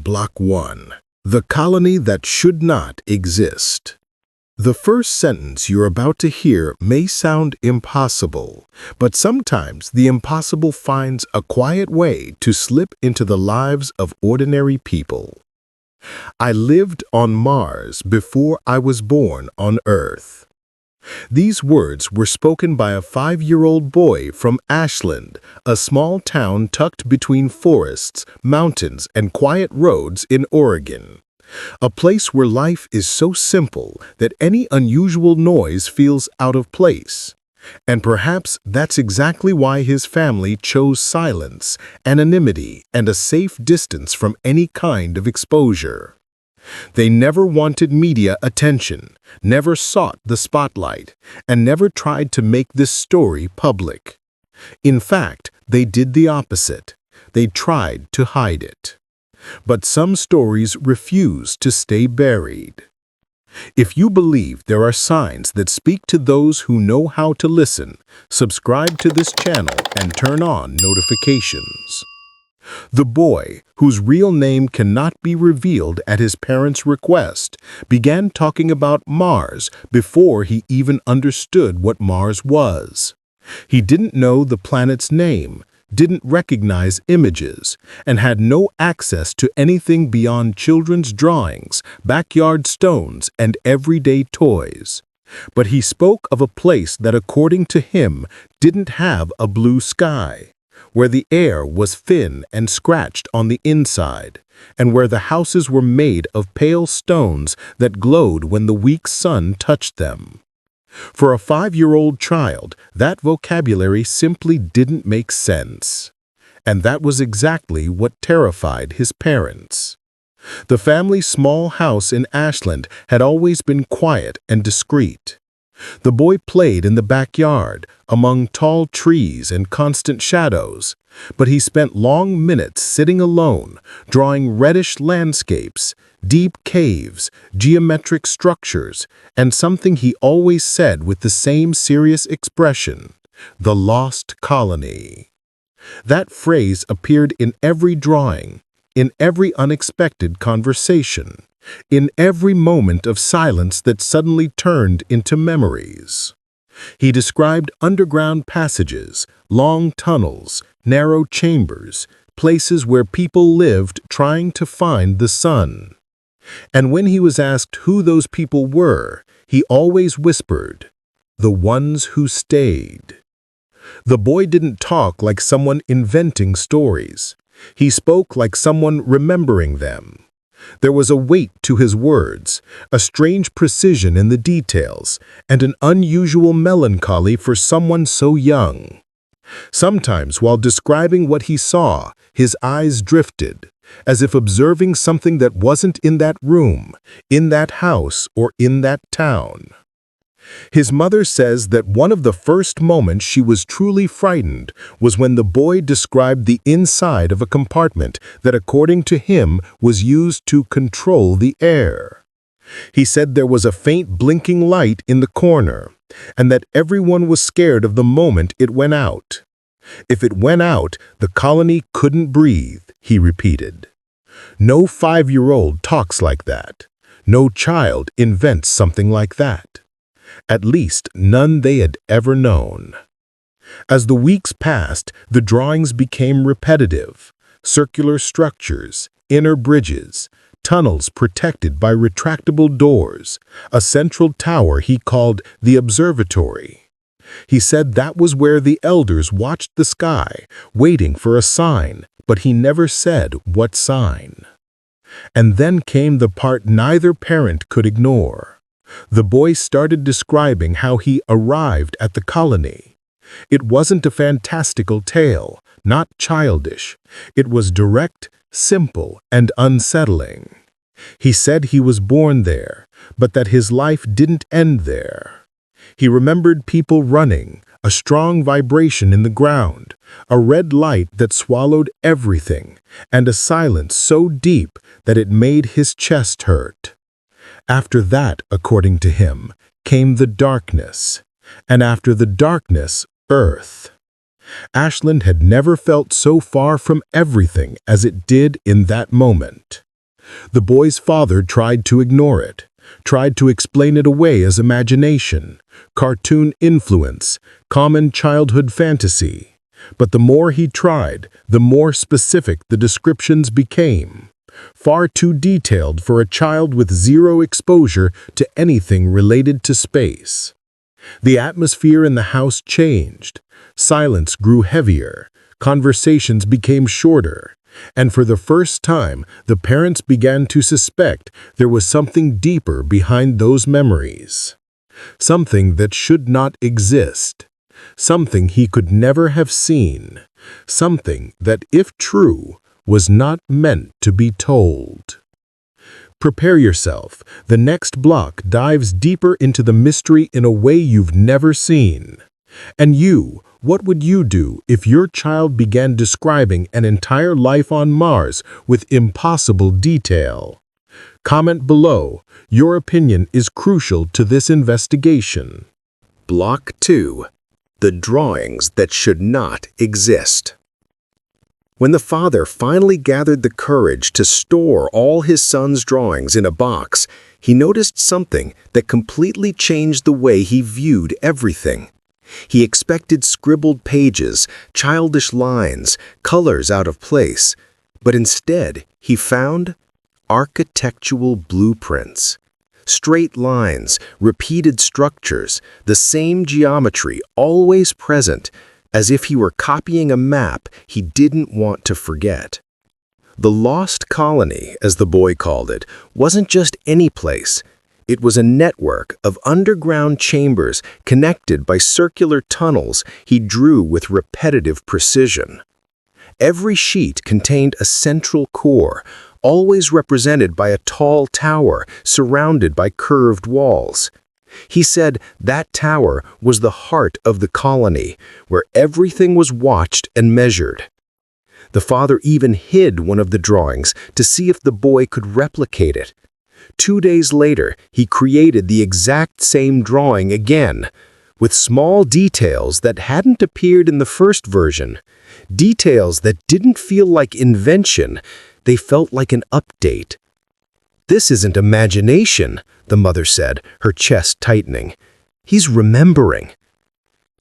Block 1. The colony that should not exist. The first sentence you're about to hear may sound impossible, but sometimes the impossible finds a quiet way to slip into the lives of ordinary people. I lived on Mars before I was born on Earth. These words were spoken by a 5-year-old boy from Ashland, a small town tucked between forests, mountains, and quiet roads in Oregon. A place where life is so simple that any unusual noise feels out of place. And perhaps that's exactly why his family chose silence, anonymity, and a safe distance from any kind of exposure. They never wanted media attention, never sought the spotlight, and never tried to make this story public. In fact, they did the opposite. They tried to hide it. But some stories refuse to stay buried. If you believe there are signs that speak to those who know how to listen, subscribe to this channel and turn on notifications. The boy, whose real name cannot be revealed at his parents' request, began talking about Mars before he even understood what Mars was. He didn't know the planet's name, didn't recognize images, and had no access to anything beyond children's drawings, backyard stones, and everyday toys. But he spoke of a place that, according to him, didn't have a blue sky, where the air was thin and scratched on the inside, and where the houses were made of pale stones that glowed when the weak sun touched them. For a 5-year-old child, that vocabulary simply didn't make sense. And that was exactly what terrified his parents. The family's small house in Ashland had always been quiet and discreet. The boy played in the backyard, among tall trees and constant shadows, but he spent long minutes sitting alone, drawing reddish landscapes, deep caves, geometric structures, and something he always said with the same serious expression: the lost colony. That phrase appeared in every drawing, in every unexpected conversation, in every moment of silence that suddenly turned into memories. He described underground passages, long tunnels, narrow chambers, places where people lived trying to find the sun. And when he was asked who those people were, he always whispered, "The ones who stayed." The boy didn't talk like someone inventing stories. He spoke like someone remembering them. There was a weight to his words, a strange precision in the details, and an unusual melancholy for someone so young. Sometimes, while describing what he saw, his eyes drifted, as if observing something that wasn't in that room, in that house, or in that town. His mother says that one of the first moments she was truly frightened was when the boy described the inside of a compartment that, according to him, was used to control the air. He said there was a faint blinking light in the corner, and that everyone was scared of the moment it went out. If it went out, the colony couldn't breathe, he repeated. No 5-year-old talks like that. No child invents something like that. At least none they had ever known. As the weeks passed, the drawings became repetitive. Circular structures, inner bridges, tunnels protected by retractable doors, a central tower he called the observatory. He said that was where the elders watched the sky, waiting for a sign, but he never said what sign. And then came the part neither parent could ignore. The boy started describing how he arrived at the colony. It wasn't a fantastical tale, not childish. It was direct, simple, and unsettling. He said he was born there, but that his life didn't end there. He remembered people running, a strong vibration in the ground, a red light that swallowed everything, and a silence so deep that it made his chest hurt. After that, according to him, came the darkness, and after the darkness, Earth. Ashland had never felt so far from everything as it did in that moment. The boy's father tried to ignore it, tried to explain it away as imagination, cartoon influence, common childhood fantasy. But the more he tried, the more specific the descriptions became. Far too detailed for a child with zero exposure to anything related to space. The atmosphere in the house changed. Silence grew heavier. Conversations became shorter. And for the first time, the parents began to suspect there was something deeper behind those memories. Something that should not exist. Something he could never have seen. Something that, if true, was not meant to be told. Prepare yourself. The next block dives deeper into the mystery in a way you've never seen. And you, what would you do if your child began describing an entire life on Mars with impossible detail? Comment below. Your opinion is crucial to this investigation. Block 2. The drawings that should not exist. When the father finally gathered the courage to store all his son's drawings in a box, he noticed something that completely changed the way he viewed everything. He expected scribbled pages, childish lines, colors out of place, but instead he found architectural blueprints. Straight lines, repeated structures, the same geometry always present, as if he were copying a map he didn't want to forget. The lost colony, as the boy called it, wasn't just any place. It was a network of underground chambers connected by circular tunnels he drew with repetitive precision. Every sheet contained a central core, always represented by a tall tower surrounded by curved walls. He said that tower was the heart of the colony, where everything was watched and measured. The father even hid one of the drawings to see if the boy could replicate it. 2 days later, he created the exact same drawing again, with small details that hadn't appeared in the first version. Details that didn't feel like invention, they felt like an update. "This isn't imagination," the mother said, her chest tightening. "He's remembering."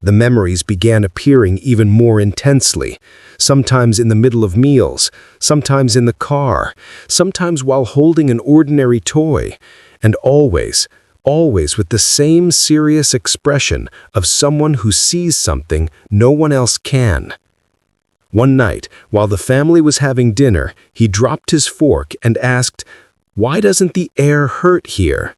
The memories began appearing even more intensely, sometimes in the middle of meals, sometimes in the car, sometimes while holding an ordinary toy, and always with the same serious expression of someone who sees something no one else can. One night, while the family was having dinner, he dropped his fork and asked, "Why doesn't the air hurt here?"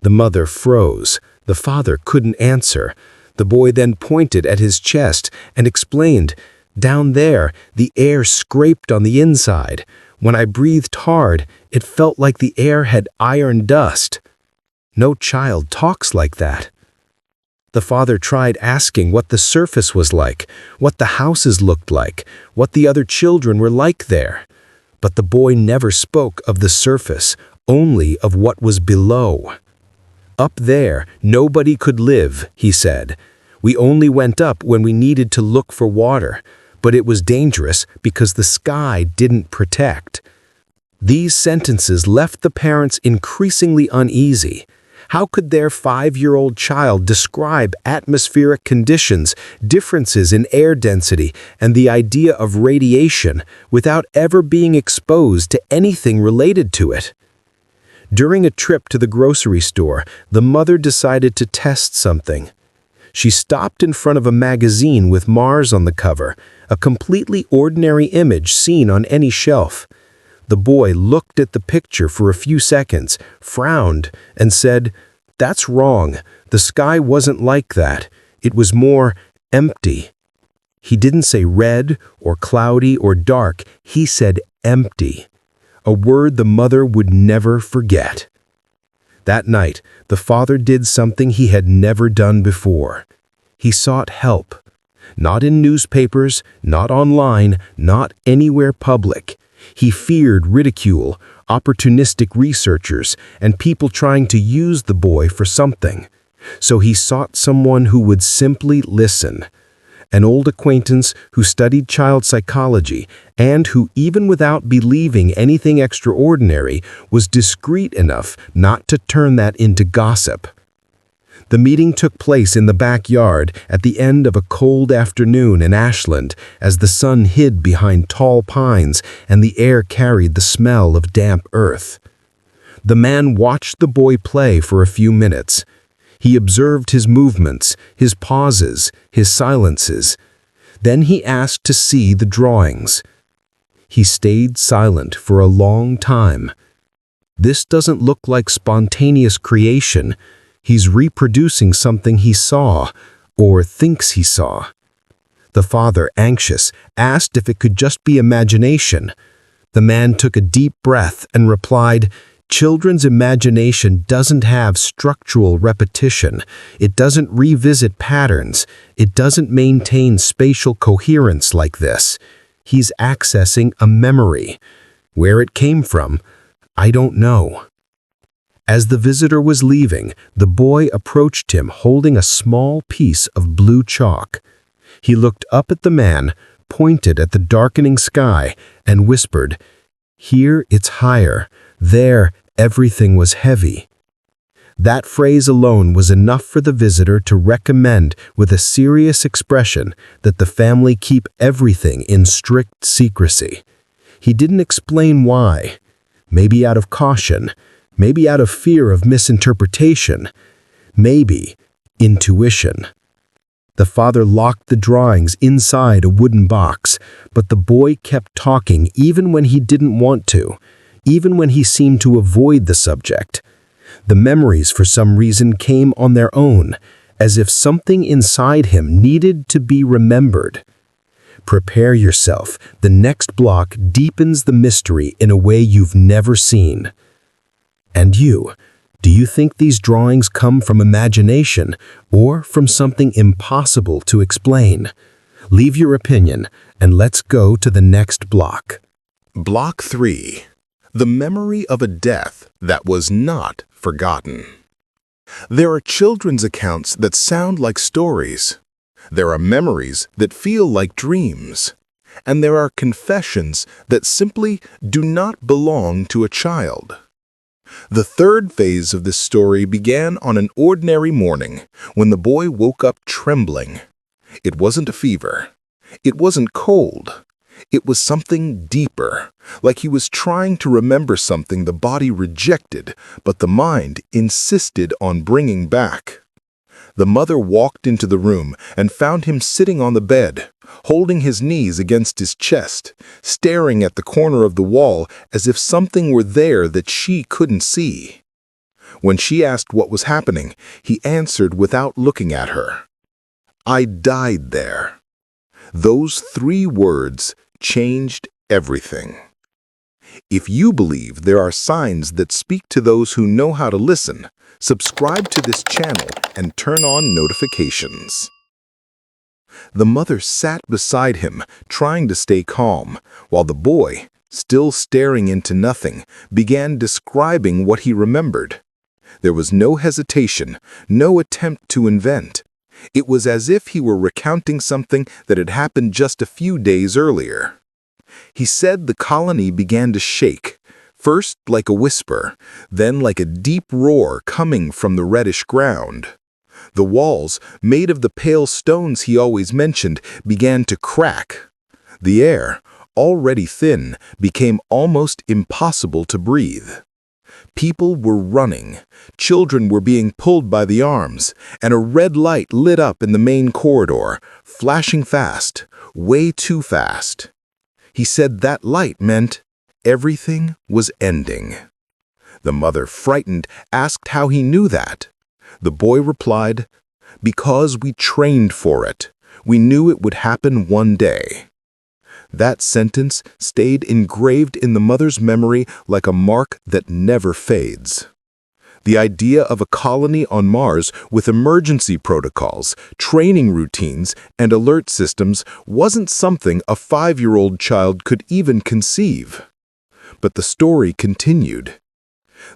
The mother froze. The father couldn't answer. The boy then pointed at his chest and explained, "Down there, the air scraped on the inside. When I breathed hard, it felt like the air had iron dust." No child talks like that. The father tried asking what the surface was like, what the houses looked like, what the other children were like there. But the boy never spoke of the surface, only of what was below. "Up there, nobody could live," he said. "We only went up when we needed to look for water, but it was dangerous because the sky didn't protect." These sentences left the parents increasingly uneasy. How could their 5-year-old child describe atmospheric conditions, differences in air density, and the idea of radiation without ever being exposed to anything related to it? During a trip to the grocery store, the mother decided to test something. She stopped in front of a magazine with Mars on the cover, a completely ordinary image seen on any shelf. The boy looked at the picture for a few seconds, frowned, and said, "That's wrong. The sky wasn't like that. It was more empty." He didn't say red or cloudy or dark. He said empty, a word the mother would never forget. That night, the father did something he had never done before. He sought help. Not in newspapers, not online, not anywhere public. He feared ridicule, opportunistic researchers, and people trying to use the boy for something. So he sought someone who would simply listen. an old acquaintance who studied child psychology and who, even without believing anything extraordinary, was discreet enough not to turn that into gossip. The meeting took place in the backyard at the end of a cold afternoon in Ashland as the sun hid behind tall pines and the air carried the smell of damp earth. The man watched the boy play for a few minutes. He observed his movements, his pauses, his silences. Then he asked to see the drawings. He stayed silent for a long time. This doesn't look like spontaneous creation. He's reproducing something he saw, or thinks he saw. The father, anxious, asked if it could just be imagination. The man took a deep breath and replied, "Children's imagination doesn't have structural repetition. It doesn't revisit patterns. It doesn't maintain spatial coherence like this. He's accessing a memory. Where it came from, I don't know." As the visitor was leaving, the boy approached him holding a small piece of blue chalk. He looked up at the man, pointed at the darkening sky, and whispered, "Here it's higher. There, everything was heavy." That phrase alone was enough for the visitor to recommend with a serious expression that the family keep everything in strict secrecy. He didn't explain why. Maybe out of caution, maybe out of fear of misinterpretation, maybe intuition. The father locked the drawings inside a wooden box, but the boy kept talking even when he didn't want to, even when he seemed to avoid the subject. The memories, for some reason, came on their own, as if something inside him needed to be remembered. Prepare yourself. The next block deepens the mystery in a way you've never seen. And you, do you think these drawings come from imagination or from something impossible to explain? Leave your opinion, and let's go to the next block. Block 3. The memory of a death that was not forgotten. There are children's accounts that sound like stories. There are memories that feel like dreams. And there are confessions that simply do not belong to a child. The third phase of this story began on an ordinary morning when the boy woke up trembling. It wasn't a fever. It wasn't cold. It was something deeper, like he was trying to remember something the body rejected, but the mind insisted on bringing back. The mother walked into the room and found him sitting on the bed, holding his knees against his chest, staring at the corner of the wall as if something were there that she couldn't see. When she asked what was happening, he answered without looking at her, "I died there." Those 3 words changed everything. If you believe there are signs that speak to those who know how to listen, subscribe to this channel and turn on notifications. The mother sat beside him, trying to stay calm, while the boy, still staring into nothing, began describing what he remembered. There was no hesitation, no attempt to invent. It was as if he were recounting something that had happened just a few days earlier. He said the colony began to shake, first like a whisper, then like a deep roar coming from the reddish ground. The walls, made of the pale stones he always mentioned, began to crack. The air, already thin, became almost impossible to breathe. People were running, children were being pulled by the arms, and a red light lit up in the main corridor, flashing fast, way too fast. He said that light meant everything was ending. The mother, frightened, asked how he knew that. The boy replied, "Because we trained for it. We knew it would happen one day." That sentence stayed engraved in the mother's memory like a mark that never fades. The idea of a colony on Mars with emergency protocols, training routines, and alert systems wasn't something a 5-year-old child could even conceive. But the story continued.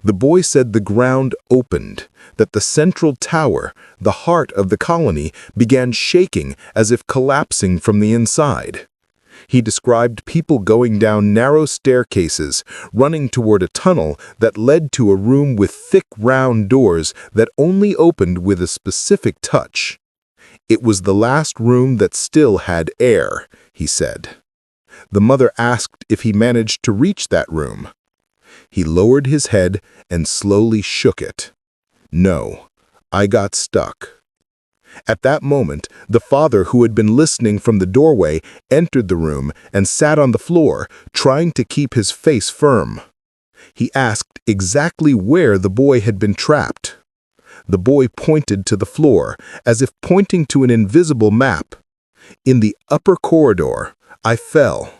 The boy said the ground opened, that the central tower, the heart of the colony, began shaking as if collapsing from the inside. He described people going down narrow staircases, running toward a tunnel that led to a room with thick round doors that only opened with a specific touch. It was the last room that still had air, he said. The mother asked if he managed to reach that room. He lowered his head and slowly shook it. No, I got stuck. At that moment, the father, who had been listening from the doorway, entered the room and sat on the floor, trying to keep his face firm. He asked exactly where the boy had been trapped. The boy pointed to the floor, as if pointing to an invisible map. In the upper corridor, I fell.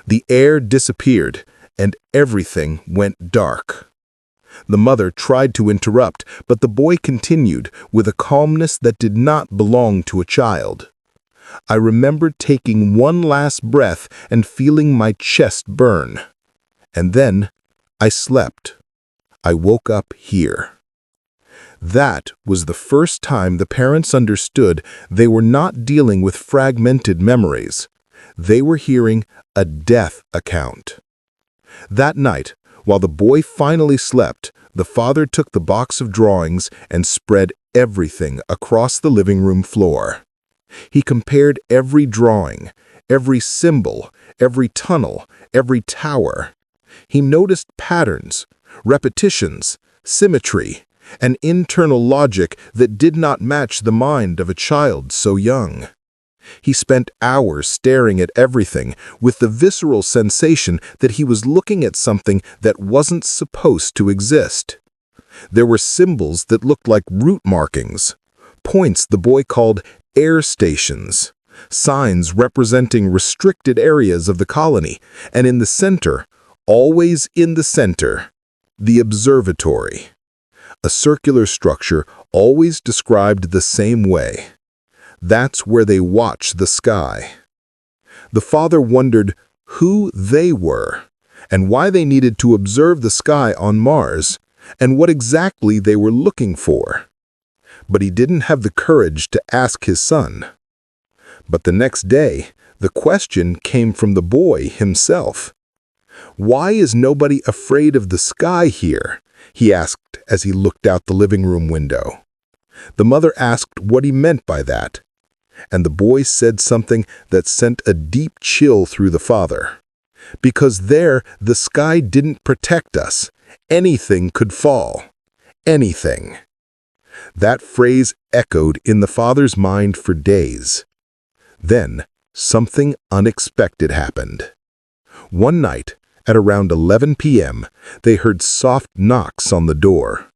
The air disappeared, and everything went dark. The mother tried to interrupt, but the boy continued with a calmness that did not belong to a child. I remembered taking one last breath and feeling my chest burn. And then I slept. I woke up here. That was the first time the parents understood they were not dealing with fragmented memories. They were hearing a death account. That night, while the boy finally slept, the father took the box of drawings and spread everything across the living room floor. He compared every drawing, every symbol, every tunnel, every tower. He noticed patterns, repetitions, symmetry, an internal logic that did not match the mind of a child so young. He spent hours staring at everything with the visceral sensation that he was looking at something that wasn't supposed to exist. There were symbols that looked like route markings, points the boy called air stations, signs representing restricted areas of the colony, and in the center, always in the center, the observatory. A circular structure always described the same way. That's where they watch the sky. The father wondered who they were, and why they needed to observe the sky on Mars, and what exactly they were looking for. But he didn't have the courage to ask his son. But the next day, the question came from the boy himself. "Why is nobody afraid of the sky here?" he asked as he looked out the living room window. The mother asked what he meant by that, and the boy said something that sent a deep chill through the father. Because there, the sky didn't protect us. Anything could fall. Anything. That phrase echoed in the father's mind for days. Then, something unexpected happened. One night, at around 11 p.m., they heard soft knocks on the door.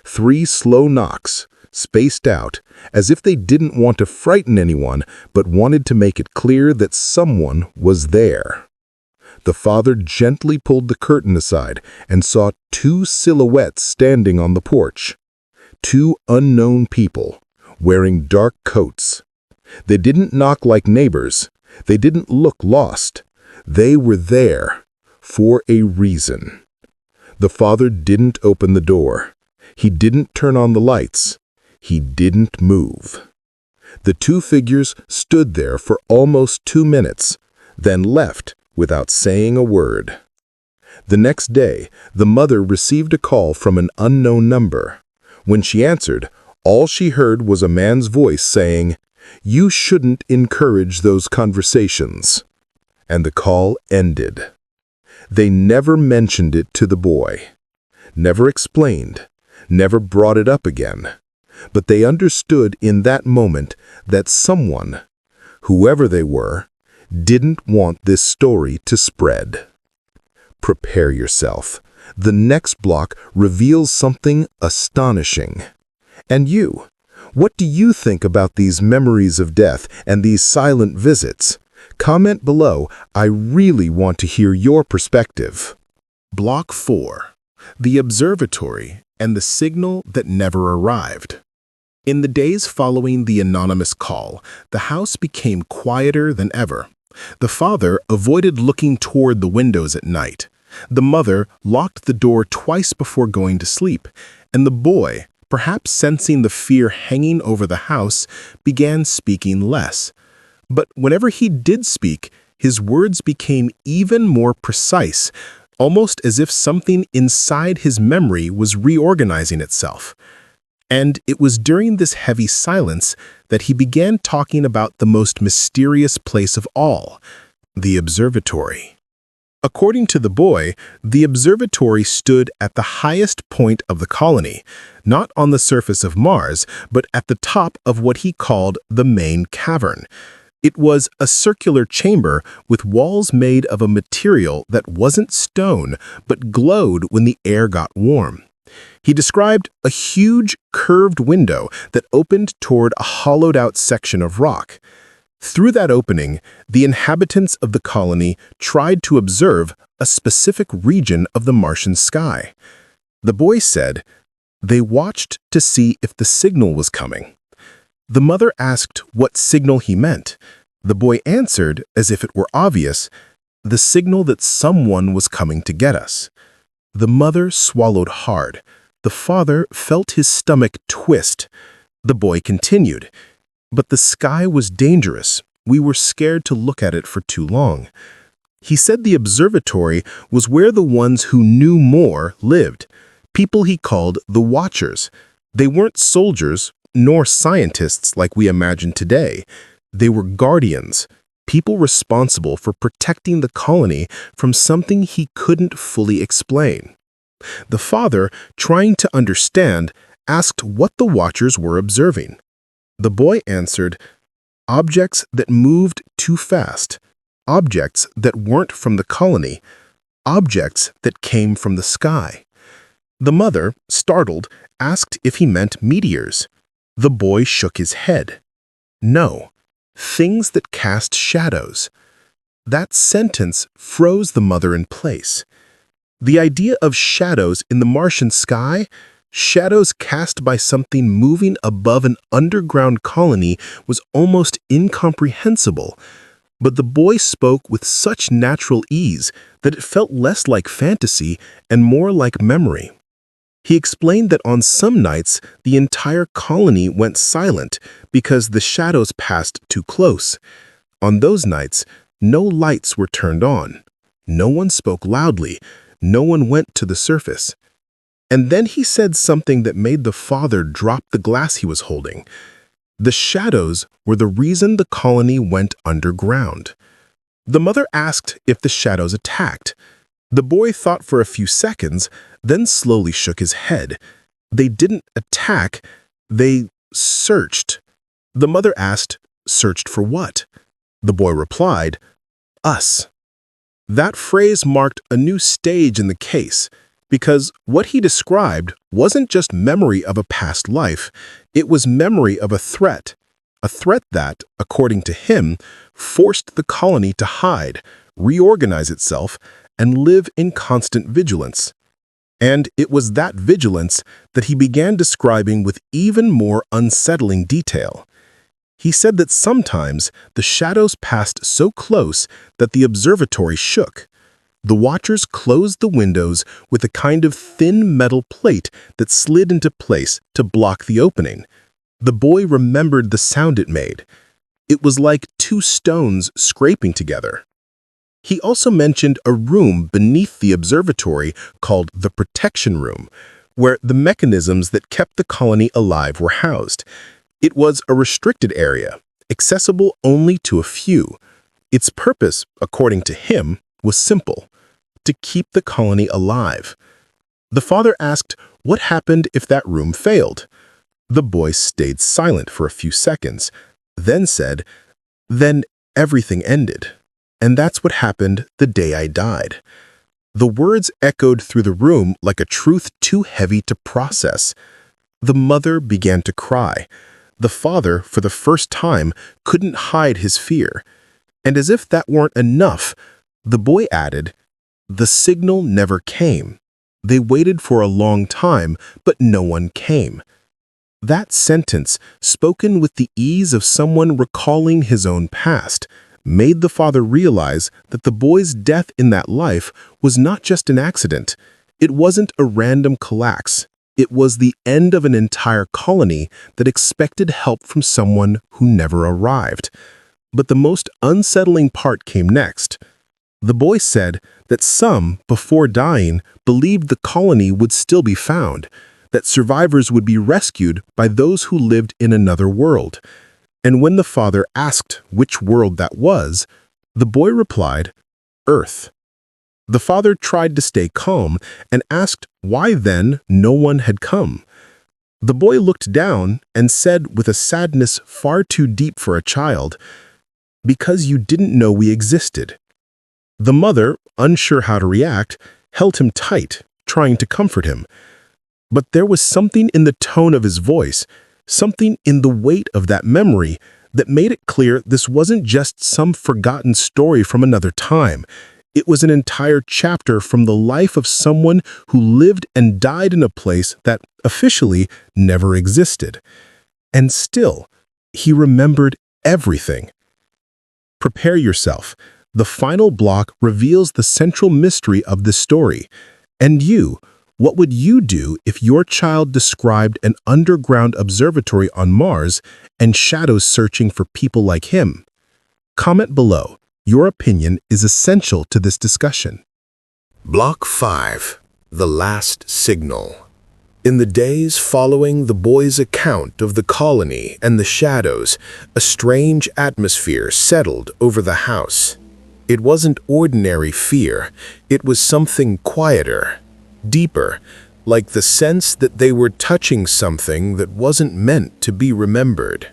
3 slow knocks, spaced out, as if they didn't want to frighten anyone, but wanted to make it clear that someone was there. The father gently pulled the curtain aside and saw 2 silhouettes standing on the porch. 2 unknown people, wearing dark coats. They didn't knock like neighbors. They didn't look lost. They were there, for a reason. The father didn't open the door. He didn't turn on the lights. He didn't move. The 2 figures stood there for almost 2 minutes, then left without saying a word. The next day, the mother received a call from an unknown number. When she answered, all she heard was a man's voice saying, "You shouldn't encourage those conversations." And the call ended. They never mentioned it to the boy, never explained, never brought it up again. But they understood in that moment that someone, whoever they were, didn't want this story to spread. Prepare yourself. The next block reveals something astonishing. And you, what do you think about these memories of death and these silent visits? Comment below. I really want to hear your perspective. Block 4. The Observatory and the Signal That Never Arrived. In the days following the anonymous call, the house became quieter than ever. The father avoided looking toward the windows at night. The mother locked the door twice before going to sleep, and the boy, perhaps sensing the fear hanging over the house, began speaking less. But whenever he did speak, his words became even more precise, almost as if something inside his memory was reorganizing itself. And it was during this heavy silence that he began talking about the most mysterious place of all, the observatory. According to the boy, the observatory stood at the highest point of the colony, not on the surface of Mars, but at the top of what he called the main cavern. It was a circular chamber with walls made of a material that wasn't stone, but glowed when the air got warm. He described a huge, curved window that opened toward a hollowed-out section of rock. Through that opening, the inhabitants of the colony tried to observe a specific region of the Martian sky. The boy said, they watched to see if the signal was coming. The mother asked what signal he meant. The boy answered, as if it were obvious, the signal that someone was coming to get us. The mother swallowed hard. The father felt his stomach twist. The boy continued, but the sky was dangerous. We were scared to look at it for too long. He said the observatory was where the ones who knew more lived, people he called the Watchers. They weren't soldiers nor scientists like we imagine today. They were guardians, people responsible for protecting the colony from something he couldn't fully explain. The father, trying to understand, asked what the Watchers were observing. The boy answered, objects that moved too fast, objects that weren't from the colony, objects that came from the sky. The mother, startled, asked if he meant meteors. The boy shook his head. No, things that cast shadows. That sentence froze the mother in place. The idea of shadows in the Martian sky, shadows cast by something moving above an underground colony, was almost incomprehensible. But the boy spoke with such natural ease that it felt less like fantasy and more like memory. He explained that on some nights, the entire colony went silent because the shadows passed too close. On those nights, no lights were turned on. No one spoke loudly. No one went to the surface. And then he said something that made the father drop the glass he was holding. The shadows were the reason the colony went underground. The mother asked if the shadows attacked. The boy thought for a few seconds, then slowly shook his head. They didn't attack, they searched. The mother asked, searched for what? The boy replied, us. That phrase marked a new stage in the case, because what he described wasn't just memory of a past life, it was memory of a threat that, according to him, forced the colony to hide, reorganize itself, and live in constant vigilance. And it was that vigilance that he began describing with even more unsettling detail. He said that sometimes the shadows passed so close that the observatory shook. The Watchers closed the windows with a kind of thin metal plate that slid into place to block the opening. The boy remembered the sound it made. It was like two stones scraping together. He also mentioned a room beneath the observatory called the protection room, where the mechanisms that kept the colony alive were housed. It was a restricted area, accessible only to a few. Its purpose, according to him, was simple: to keep the colony alive. The father asked what happened if that room failed. The boy stayed silent for a few seconds, then said, "Then everything ended. And that's what happened the day I died." The words echoed through the room like a truth too heavy to process. The mother began to cry. The father, for the first time, couldn't hide his fear. And as if that weren't enough, the boy added, "The signal never came. They waited for a long time, but no one came." That sentence, spoken with the ease of someone recalling his own past, made the father realize that the boy's death in that life was not just an accident. It wasn't a random collapse. It was the end of an entire colony that expected help from someone who never arrived. But the most unsettling part came next. The boy said that some, before dying, believed the colony would still be found, that survivors would be rescued by those who lived in another world. And when the father asked which world that was, the boy replied, Earth. The father tried to stay calm and asked why then no one had come. The boy looked down and said with a sadness far too deep for a child, because you didn't know we existed. The mother, unsure how to react, held him tight, trying to comfort him. But there was something in the tone of his voice, something in the weight of that memory that made it clear this wasn't just some forgotten story from another time. It was an entire chapter from the life of someone who lived and died in a place that officially never existed. And still, he remembered everything. Prepare yourself. The final block reveals the central mystery of this story. And you, what would you do if your child described an underground observatory on Mars and shadows searching for people like him? Comment below. Your opinion is essential to this discussion. Block 5. The Last Signal. In the days following the boy's account of the colony and the shadows, a strange atmosphere settled over the house. It wasn't ordinary fear. It was something quieter, deeper, like the sense that they were touching something that wasn't meant to be remembered.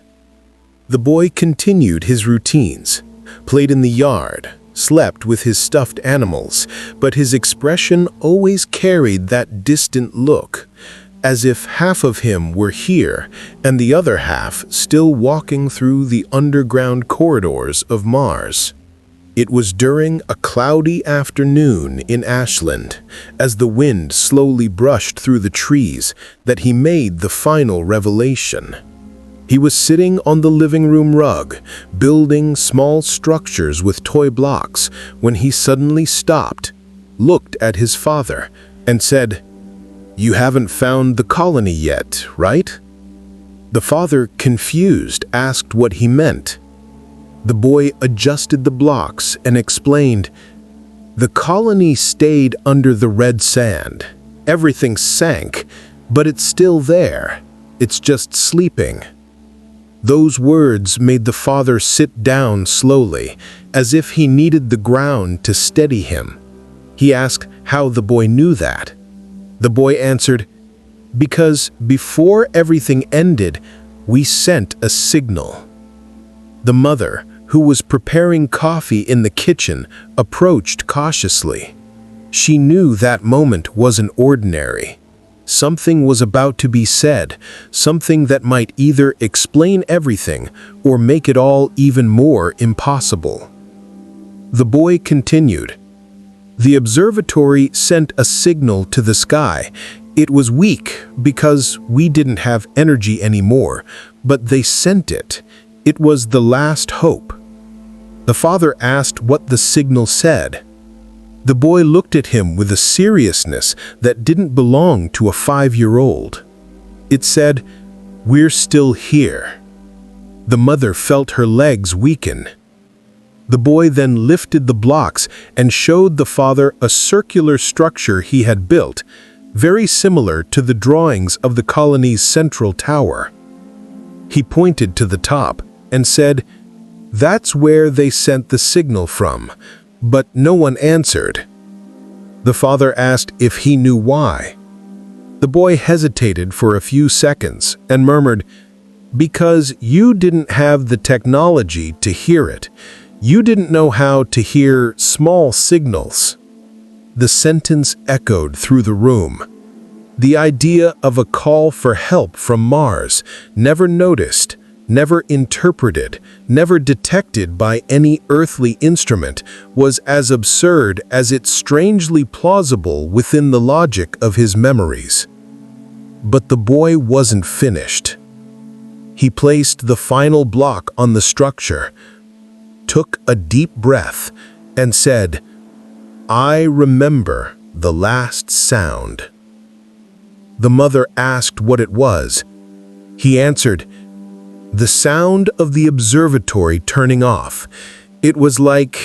The boy continued his routines, played in the yard, slept with his stuffed animals, but his expression always carried that distant look, as if half of him were here and the other half still walking through the underground corridors of Mars. It was during a cloudy afternoon in Ashland, as the wind slowly brushed through the trees, that he made the final revelation. He was sitting on the living room rug, building small structures with toy blocks, when he suddenly stopped, looked at his father, and said, "You haven't found the colony yet, right?" The father, confused, asked what he meant. The boy adjusted the blocks and explained, "The colony stayed under the red sand. Everything sank, but it's still there. It's just sleeping." Those words made the father sit down slowly, as if he needed the ground to steady him. He asked how the boy knew that. The boy answered, "Because before everything ended, we sent a signal." The mother, who was preparing coffee in the kitchen, approached cautiously. She knew that moment wasn't ordinary. Something was about to be said, something that might either explain everything or make it all even more impossible. The boy continued, "The observatory sent a signal to the sky. It was weak because we didn't have energy anymore, but they sent it. It was the last hope." The father asked what the signal said. The boy looked at him with a seriousness that didn't belong to a 5-year-old. It said, "We're still here." The mother felt her legs weaken. The boy then lifted the blocks and showed the father a circular structure he had built, very similar to the drawings of the colony's central tower. He pointed to the top and said, "That's where they sent the signal from," but no one answered. The father asked if he knew why. The boy hesitated for a few seconds and murmured, "Because you didn't have the technology to hear it. You didn't know how to hear small signals." The sentence echoed through the room. The idea of a call for help from Mars, never noticed, never interpreted, never detected by any earthly instrument, was as absurd as it's strangely plausible within the logic of his memories. But the boy wasn't finished. He placed the final block on the structure. took a deep breath and said, "I remember the last sound." The mother asked what it was. He answered, "The sound of the observatory turning off. It was like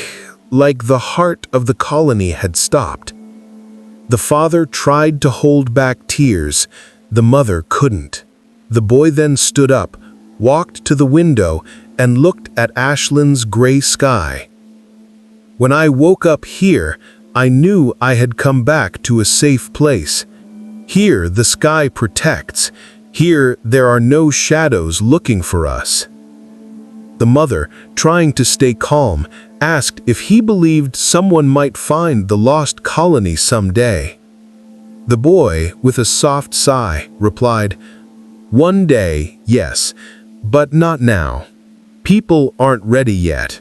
the heart of the colony had stopped." The father tried to hold back tears. The mother couldn't. The boy then stood up, walked to the window, and looked at Ashland's gray sky. "When I woke up here, I knew I had come back to a safe place. Here the sky protects. Here there are no shadows looking for us." The mother, trying to stay calm, asked if he believed someone might find the lost colony someday. The boy, with a soft sigh, replied, "One day, yes, but not now. People aren't ready yet.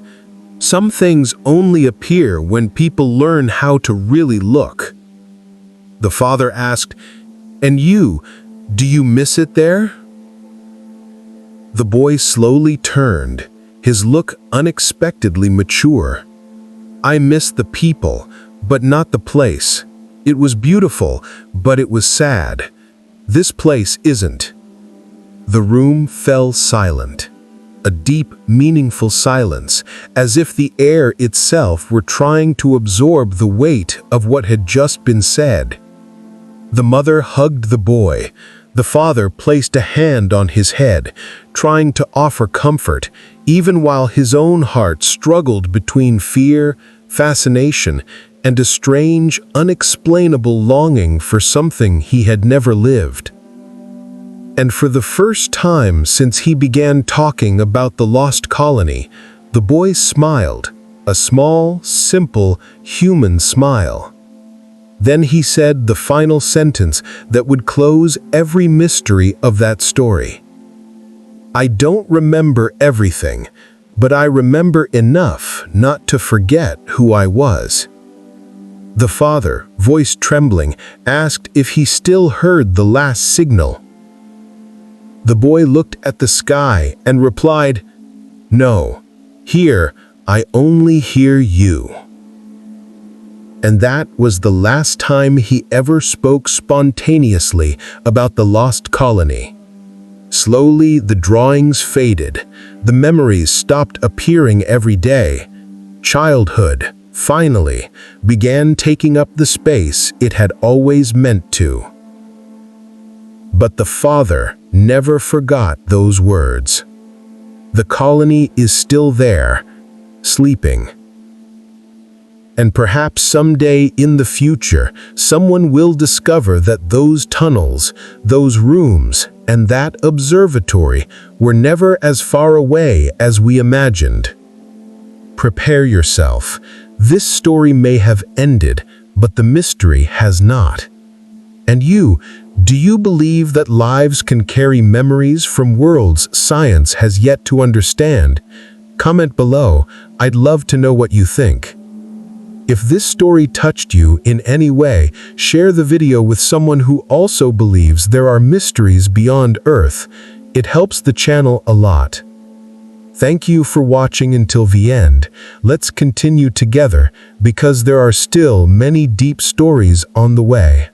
Some things only appear when people learn how to really look." The father asked, "And you, do you miss it there?" The boy slowly turned, his look unexpectedly mature. "I miss the people, but not the place. It was beautiful, but it was sad. This place isn't." The room fell silent, a deep, meaningful silence, as if the air itself were trying to absorb the weight of what had just been said. The mother hugged the boy. The father placed a hand on his head, trying to offer comfort, even while his own heart struggled between fear, fascination, and a strange, unexplainable longing for something he had never lived. And for the first time since he began talking about the lost colony, the boy smiled, a small, simple, human smile. Then he said the final sentence that would close every mystery of that story. "I don't remember everything, but I remember enough not to forget who I was." The father, voice trembling, asked if he still heard the last signal. The boy looked at the sky and replied, "No, here I only hear you." And that was the last time he ever spoke spontaneously about the lost colony. Slowly, the drawings faded. The memories stopped appearing every day. Childhood, finally, began taking up the space it had always meant to. But the father never forgot those words. The colony is still there, sleeping. And perhaps someday in the future, someone will discover that those tunnels, those rooms, and that observatory were never as far away as we imagined. Prepare yourself. This story may have ended, but the mystery has not. And you, do you believe that lives can carry memories from worlds science has yet to understand? Comment below. I'd love to know what you think. If this story touched you in any way, share the video with someone who also believes there are mysteries beyond Earth. It helps the channel a lot. Thank you for watching until the end. Let's continue together because there are still many deep stories on the way.